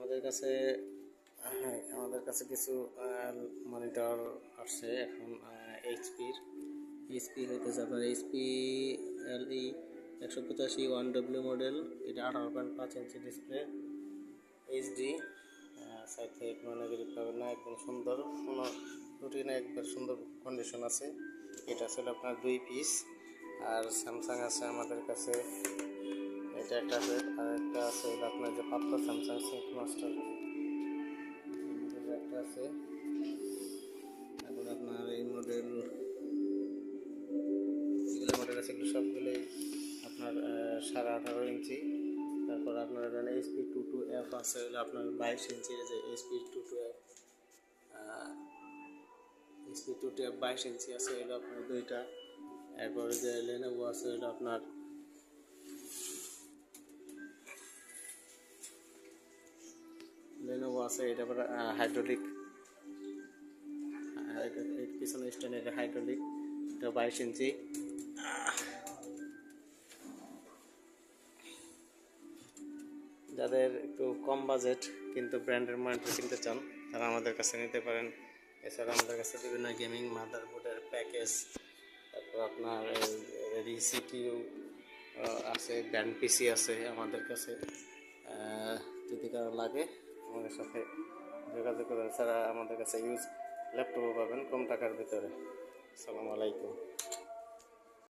আমাদের কাছে হ্যাঁ আমাদের কাছে কিছু মনিটর আসছে এখন এইচপি হইতেছে আপনার এইচপি এলই 185 1W মডেল। এটা 18.5 ইঞ্চি ডিসপ্লে, এইচডি, সাইড থেকে কোনো নেগেটিভ পাবেন না, একদম সুন্দর, কোনো ত্রুটি না, একবার সুন্দর কন্ডিশন আছে। এটা আসলে আপনার 2 পিস। আর স্যামসাং আছে আমাদের কাছে, এটা একটা আছে, আর একটা আছে আপনার যে পাতলা স্যামসাং সিঙ্ক মাস্টার একটা আছে। তারপর আপনার এই মডেল, এগুলো মডেল আছে, এগুলো সবগুলোই আপনার 18.5 ইঞ্চি। তারপর আপনার HP22F আছে, এগুলো আপনার 22 ইঞ্চি, যে HP22F 22 ইঞ্চি আছে, এগুলো আপনার দুইটা। এরপরে যে লেনোভো আছে, এগুলো আপনার লেনোভো আছে, এটা আবার হাইড্রোলিক, পিছনে স্ট্যান্ড, এটা হাইড্রোলিক, এটা 22 ইঞ্চি। যাদের একটু কম বাজেট কিন্তু ব্র্যান্ডের মনিটর কিনতে চান তারা আমাদের কাছে নিতে পারেন। এছাড়া আমাদের কাছে বিভিন্ন গেমিং মাদারবোর্ডের প্যাকেজ, তারপর আপনার সিপিইউ আছে, ব্র্যান্ড পিসি আছে আমাদের কাছে। যদি কারো লাগে আমাদের সাথে যোগাযোগ করেন। এছাড়া আমাদের কাছে ইউজ ল্যাপটপও পাবেন কম টাকার ভিতরে। আসসালামু আলাইকুম।